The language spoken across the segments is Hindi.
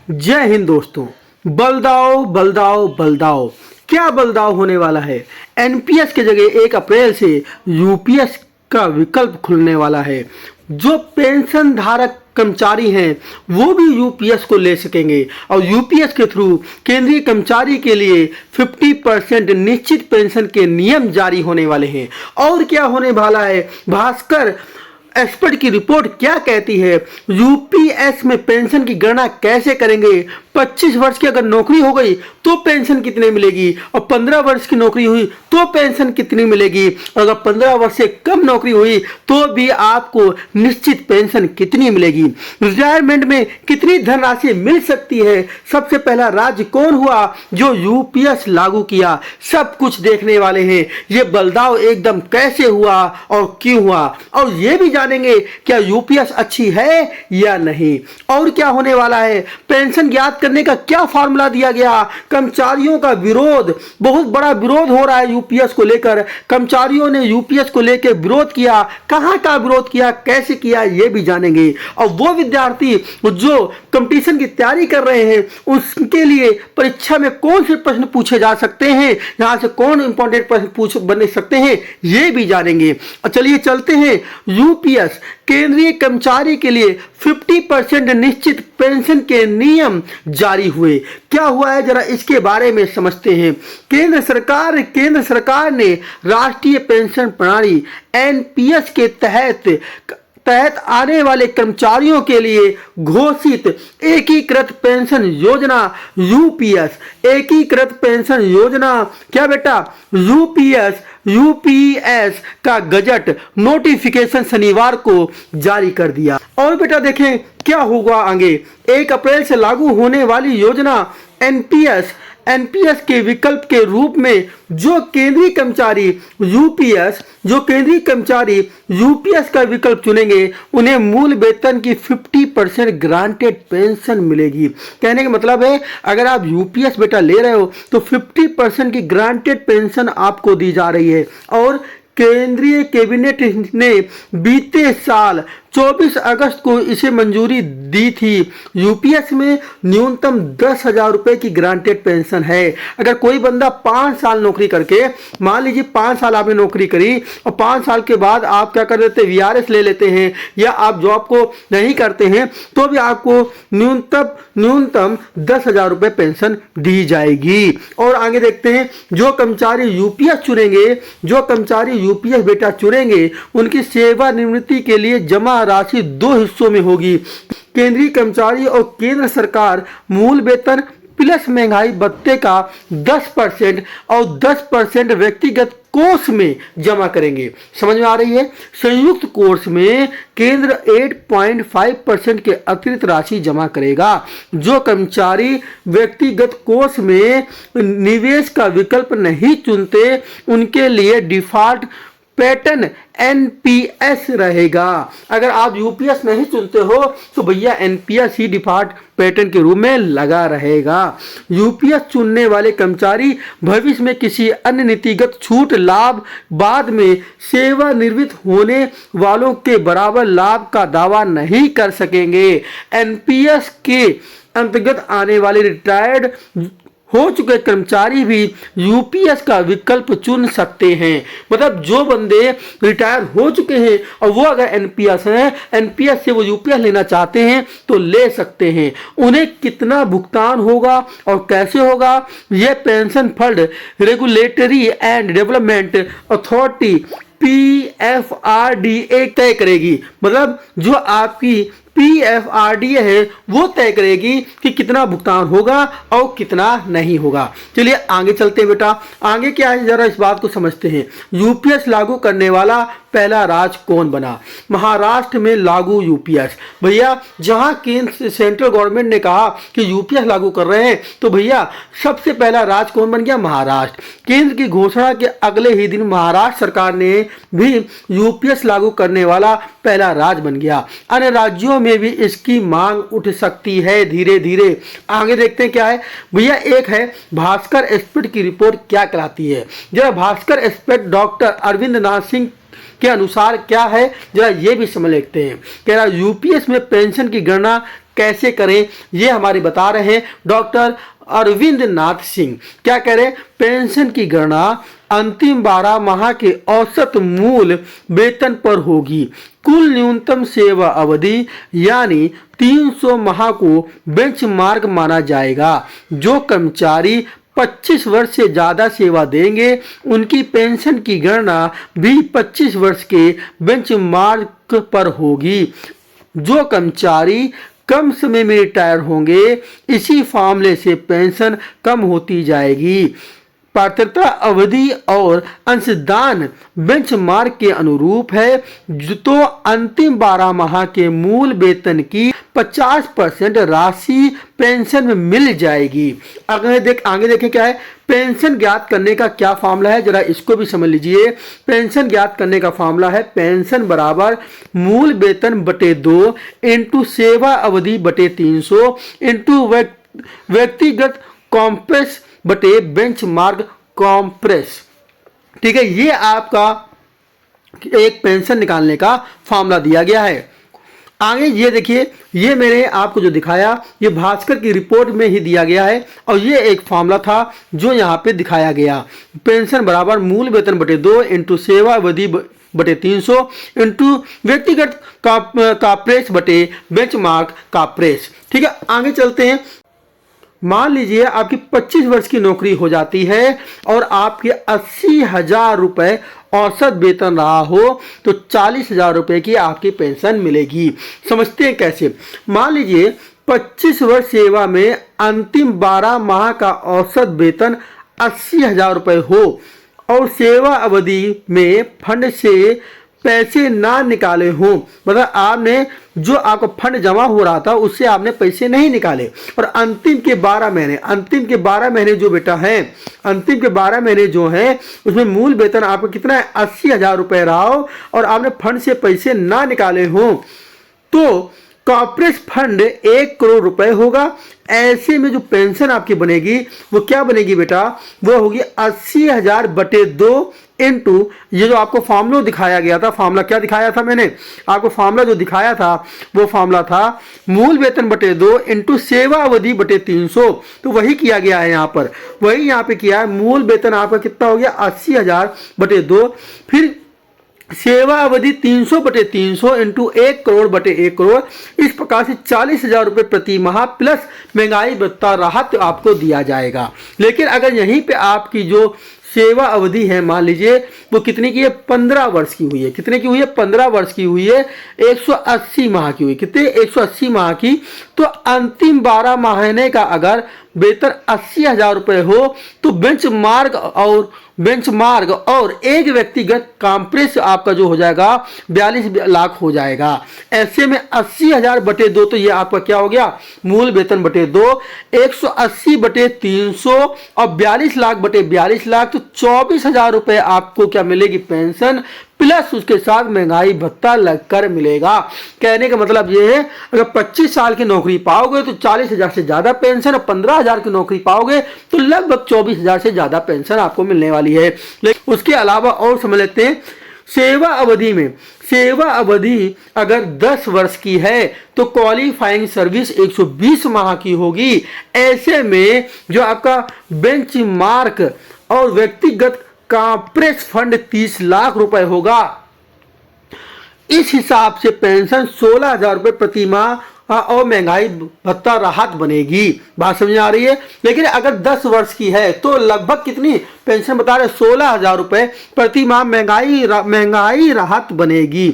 जय हिंद दोस्तों। बलदाव बलदाव बलदाव, क्या बलदाव होने वाला है। एनपीएस के जगह 1 अप्रैल से यूपीएस का विकल्प खुलने वाला है। जो पेंशन धारक कर्मचारी हैं वो भी यूपीएस को ले सकेंगे और यूपीएस के थ्रू केंद्रीय कर्मचारी के लिए 50% निश्चित पेंशन के नियम जारी होने वाले हैं। और क्या होने वाला है, भास्कर एक्सपर्ट की रिपोर्ट क्या कहती है, यूपीएस में पेंशन की गणना कैसे करेंगे। 25 वर्ष की अगर नौकरी हो गई तो पेंशन कितनी मिलेगी और 15 वर्ष की नौकरी हुई तो पेंशन कितनी मिलेगी, और अगर 15 वर्ष से कम नौकरी हुई तो भी आपको निश्चित पेंशन कितनी मिलेगी। रिटायरमेंट में कितनी धनराशि मिल सकती है, सबसे पहला राज्य कौन हुआ जो यूपीएस लागू किया, सब कुछ देखने वाले हैं। ये बदलाव एकदम कैसे हुआ और क्यों हुआ, और ये भी जानेंगे क्या यूपीएस अच्छी है या नहीं। और क्या होने वाला है, पेंशन ज्ञात करने का क्या फॉर्मूला दिया गया। कर्मचारियों का विरोध, बहुत बड़ा विरोध हो रहा है यूपीएस को लेकर। कर्मचारियों ने यूपीएस को लेकर विरोध किया, कहां का विरोध किया, कैसे किया, यह भी जानेंगे। और वो विद्यार्थी जो कंपटीशन की तैयारी कर रहे हैं उसके लिए परीक्षा में कौन से प्रश्न पूछे जा सकते हैं, यहां से कौन इंपॉर्टेंट प्रश्न बन सकते हैं, ये भी जानेंगे। चलिए चलते हैं। यूपीएस केंद्रीय कर्मचारी के लिए 50% निश्चित पेंशन के नियम जारी हुए। क्या हुआ है जरा इसके बारे में समझते हैं। केंद्र सरकार ने राष्ट्रीय पेंशन प्रणाली एनपीएस के तहत आने वाले कर्मचारियों के लिए घोषित एकीकृत पेंशन योजना यूपीएस, एकीकृत पेंशन योजना क्या बेटा, यूपीएस का गजट नोटिफिकेशन शनिवार को जारी कर दिया। और बेटा देखें क्या होगा आगे। 1 अप्रैल से लागू होने वाली योजना एनपीएस के विकल्प के रूप में जो केंद्रीय कर्मचारी यूपीएस का विकल्प चुनेंगे उन्हें मूल वेतन की 50% ग्रांटेड पेंशन मिलेगी। कहने का मतलब है अगर आप यूपीएस बेटा ले रहे हो तो 50% की ग्रांटेड पेंशन आपको दी जा रही है। और केंद्रीय कैबिनेट ने बीते साल 24 अगस्त को इसे मंजूरी दी थी। यूपीएस में न्यूनतम 10,000 रुपए की ग्रांटेड पेंशन है। अगर कोई बंदा 5 साल नौकरी करके, मान लीजिए 5 साल आपने नौकरी करी और 5 साल के बाद आप क्या कर देते हैं, वीआरएस ले लेते हैं, या आप जॉब को नहीं करते हैं तो भी आपको न्यूनतम 10,0000 रुपए पेंशन दी जाएगी। और आगे देखते हैं, जो कर्मचारी यूपीएस बेटा चुनेंगे उनकी सेवानिवृत्ति के लिए जमा राशि 2 हिस्सों में होगी। केंद्रीय कर्मचारी और केंद्र सरकार मूल वेतन प्लस महंगाई भत्ते का 10% और 10% व्यक्तिगत कोष में जमा करेंगे। समझ में आ रही है। संयुक्त कोष में केंद्र 8.5% के अतिरिक्त राशि जमा करेगा। जो कर्मचारी व्यक्तिगत कोष में निवेश का विकल्प नहीं चुनते उनके लिए डिफॉल्ट पैटर्न एनपीएस रहेगा। अगर आप यूपीएस नहीं चुनते हो तो भैया एनपीएस ही डिफॉल्ट पैटर्न के रूप में लगा रहेगा। यूपीएस चुनने वाले कर्मचारी भविष्य में किसी अन्य नीतिगत छूट लाभ बाद में सेवानिवृत्त होने वालों के बराबर लाभ का दावा नहीं कर सकेंगे। एनपीएस के अंतर्गत आने वाले रिटायर्ड हो चुके कर्मचारी भी यूपीएस का विकल्प चुन सकते हैं। मतलब जो बंदे रिटायर हो चुके हैं और वो अगर एनपीएस से वो यूपीएस लेना चाहते हैं तो ले सकते हैं। उन्हें कितना भुगतान होगा और कैसे होगा, यह pension fund regulatory and development authority PFRDA तय करेगी। मतलब जो आपकी पीएफआरडीए है वो तय करेगी कि कितना भुगतान होगा और कितना नहीं होगा। चलिए आगे चलते हैं बेटा। आगे क्या है जरा इस बात को समझते हैं। यूपीएस लागू करने वाला पहला राज्य कौन बना। महाराष्ट्र में लागू यूपीएस। भैया जहां केंद्र सेंट्रल गवर्नमेंट ने कहा कि यूपीएस लागू कर रहे हैं तो भैया सबसे पहला राज्य कौन बन गया, महाराष्ट्र। केंद्र की घोषणा के अगले ही दिन महाराष्ट्र सरकार ने भी यूपीएस लागू करने वाला पहला राज्य बन गया। अन्य राज्यों में भी इसकी मांग उठ सकती है धीरे धीरे। आगे देखते हैं क्या है भैया। एक है भास्कर एक्सपर्ट की रिपोर्ट क्या कहलाती है। जरा भास्कर एक्सपर्ट डॉक्टर अरविंद नाथ सिंह के अनुसार क्या है जरा ये भी समझ लेते हैं। कह रहा यूपीएस में पेंशन की गणना कैसे करें, ये हमारे बता रहे हैं डॉक्टर अरविंद नाथ सिंह। क्या कह रहे हैं, पेंशन की गणना अंतिम 12 माह के औसत मूल वेतन पर होगी। कुल न्यूनतम सेवा अवधि यानी 300 माह को बेंचमार्क माना जाएगा। जो कर्मचारी 25 वर्ष से ज़्यादा सेवा देंगे उनकी पेंशन की गणना भी 25 वर्ष के बेंचमार्क पर होगी। जो कर्मचारी कम समय में रिटायर होंगे इसी फार्मूले से पेंशन कम होती जाएगी। पात्रता अवधि और अंशदान बेंचमार्क के अनुरूप है, तो अंतिम 12 माह के मूल वेतन की 50% राशि पेंशन में मिल जाएगी। आगे देखें क्या है, पेंशन ज्ञात करने का क्या फार्मूला है, जरा इसको भी समझ लीजिए। पेंशन ज्ञात करने का फार्मूला है पेंशन बराबर मूल वेतन बटे 2 इंटू सेवा अवधि बटे 300 इंटू व्यक्तिगत कॉम्प्रेस बटे बेंचमार्क कॉम्प्रेस। ठीक है, ये आपका एक पेंशन निकालने का फार्मूला दिया गया है। आगे ये देखिए, ये मैंने आपको जो दिखाया ये भास्कर की रिपोर्ट में ही दिया गया है और ये एक फार्मूला था जो यहाँ पे दिखाया गया। पेंशन बराबर मूल वेतन बटे 2 इंटू सेवा अवधि बटे 300 इंटू व्यक्तिगत का प्रेस बटे बेंचमार्क का प्रेस। ठीक है, आगे चलते हैं। मान लीजिए आपकी 25 वर्ष की नौकरी हो जाती है और आपके 80,000 रुपये औसत वेतन रहा हो तो 40,000 रुपये की आपकी पेंशन मिलेगी। समझते हैं कैसे। मान लीजिए 25 वर्ष सेवा में अंतिम 12 माह का औसत वेतन 80,000 रुपये हो और सेवा अवधि में फंड से पैसे ना निकाले हों, मतलब आपने जो आपका फंड जमा हो रहा था उससे आपने पैसे नहीं निकाले और अंतिम के 12 महीने जो बेटा है, अंतिम के 12 महीने जो हैं उसमें मूल वेतन आपका कितना है 80,000 रुपये रहा हो और आपने फंड से पैसे ना निकाले हों तो कॉर्पोरेट फंड 1 करोड़ रुपए होगा। ऐसे में जो पेंशन आपकी बनेगी वो क्या बनेगी बेटा, वो होगी 80,000 बटे 2 इंटू ये जो आपको फार्मूला दिखाया गया था। फार्मूला क्या दिखाया था मैंने आपको, फार्मूला जो दिखाया था वो फार्मूला था मूल वेतन बटे 2 इंटू सेवा अवधि बटे 300। तो वही किया गया है यहाँ पर, वही यहाँ पे किया है। मूल वेतन आपका कितना हो गया 80,000 बटे 2, फिर सेवा अवधि 300 बटे 300 इंटू 1 करोड़ बटे 1 करोड़। इस प्रकार से 40,000 रुपये प्रति माह प्लस महंगाई भत्ता राहत आपको दिया जाएगा। लेकिन अगर यहीं पे आपकी जो सेवा अवधि है मान लीजिए वो कितने की है 15 वर्ष की हुई है, कितने की हुई है 15 वर्ष की हुई है, 180 माह की हुई, कितने 180 माह की। तो अंतिम 12 महीने का अगर वेतन 80,000 रुपये हो तो बेंचमार्क और एक व्यक्तिगत कॉम्प्रेस आपका जो हो जाएगा 42 लाख हो जाएगा। ऐसे में 80,000 बटे 2 तो ये आपका क्या हो गया मूल वेतन बटे 2, 180 बटे 300 और 42 लाख बटे 42 लाख, तो 24,000 रुपये आपको क्या मिलेगी पेंशन प्लस उसके साथ महंगाई भत्ता लगकर मिलेगा। कहने का मतलब ये है अगर 25 साल की नौकरी पाओगे तो 40,000 से ज्यादा पेंशन, और 15,000 की नौकरी पाओगे तो लगभग 24,000 से ज्यादा पेंशन आपको मिलने वाली है। लेकिन उसके अलावा और समझ लेते हैं सेवा अवधि में, सेवा अवधि अगर 10 वर्ष की है तो क्वालिफाइंग सर्विस 120 माह की होगी। ऐसे में जो आपका बेंचमार्क और व्यक्तिगत कॉर्पोरेट फंड 30 लाख रुपए होगा। इस हिसाब से पेंशन 16,000 रुपये प्रति माह और महंगाई भत्ता राहत बनेगी। बात समझ आ रही है। लेकिन अगर 10 वर्ष की है तो लगभग कितनी पेंशन बता रहे 16,000 रुपये प्रति माह महंगाई राहत बनेगी।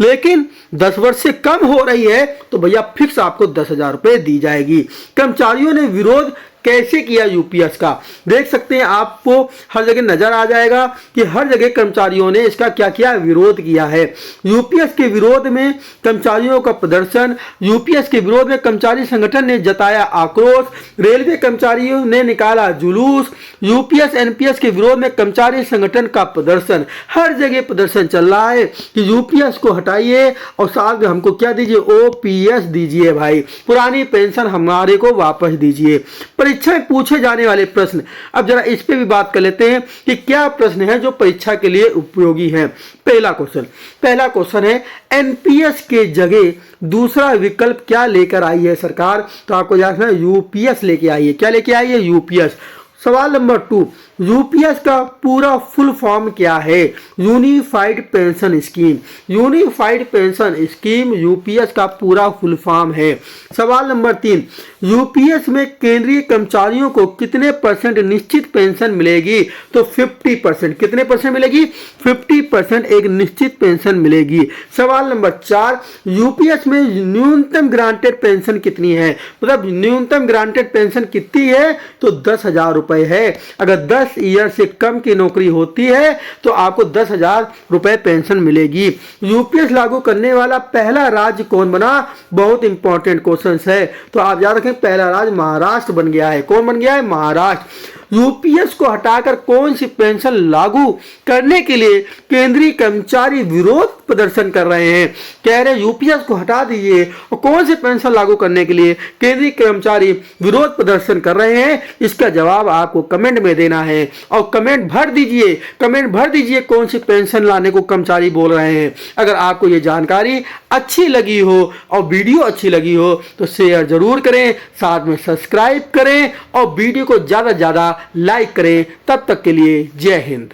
लेकिन 10 वर्ष से कम हो रही है तो भैया फिक्स आपको 10,000 रुपये दी जाएगी। कर्मचारियों ने विरोध कैसे किया यूपीएस का, देख सकते हैं आपको हर जगह नजर आ जाएगा कि हर जगह कर्मचारियों ने इसका क्या किया विरोध किया है। यूपीएस के विरोध में कर्मचारियों का प्रदर्शन, यूपीएस के विरोध में कर्मचारी संगठन ने जताया आक्रोश, रेलवे कर्मचारियों ने निकाला जुलूस, यूपीएस एनपीएस के विरोध में कर्मचारी संगठन का प्रदर्शन। हर जगह प्रदर्शन चल रहा है कि यूपीएस को हटाइए और साथ में हमको क्या दीजिए ओपीएस दीजिए भाई, पुरानी पेंशन हमारे को वापस दीजिए। पर परीक्षा में पूछे जाने वाले प्रश्न। अब जरा इस पे भी बात कर लेते हैं कि क्या प्रश्न है जो परीक्षा के लिए उपयोगी है। पहला क्वेश्चन है एनपीएस के जगह दूसरा विकल्प क्या लेकर आई है सरकार। तो आपको याद रखना यूपीएस लेके आई है। क्या लेके आई है? यूपीएस। सवाल नंबर 2, यूपीएस का पूरा फुल फॉर्म क्या है? Unified pension scheme. Unified pension scheme UPS का पूरा फुल फॉर्म है। सवाल नंबर 3, यूपीएस में केंद्रीय कर्मचारियों को कितने % निश्चित पेंशन मिलेगी? तो 50%। कितने % मिलेगी? 50% एक निश्चित पेंशन मिलेगी। सवाल नंबर 4, यूपीएस में न्यूनतम ग्रांटेड पेंशन कितनी है? मतलब न्यूनतम ग्रांटेड पेंशन कितनी है? तो 10,000 रुपए है। अगर 10 ईयर से कम की नौकरी होती है तो आपको 10,000 रुपए पेंशन मिलेगी। यूपीएस लागू करने वाला पहला राज्य कौन बना? बहुत इंपॉर्टेंट क्वेश्चन है। तो आप याद रखें पहला राज्य महाराष्ट्र बन गया है। कौन बन गया है? महाराष्ट्र। यूपीएस को हटाकर कौन सी पेंशन लागू करने के लिए केंद्रीय कर्मचारी विरोध प्रदर्शन कर रहे हैं? कह रहे यूपीएस को हटा दीजिए और कौन सी पेंशन लागू करने के लिए केंद्रीय कर्मचारी विरोध प्रदर्शन कर रहे हैं? इसका जवाब आपको कमेंट में देना है और कमेंट भर दीजिए कौन सी पेंशन लाने को कर्मचारी बोल रहे हैं। अगर आपको ये जानकारी अच्छी लगी हो और वीडियो अच्छी लगी हो तो शेयर जरूर करें, साथ में सब्सक्राइब करें और वीडियो को ज्यादा से ज्यादा लाइक करें। तब तक के लिए जय हिंद।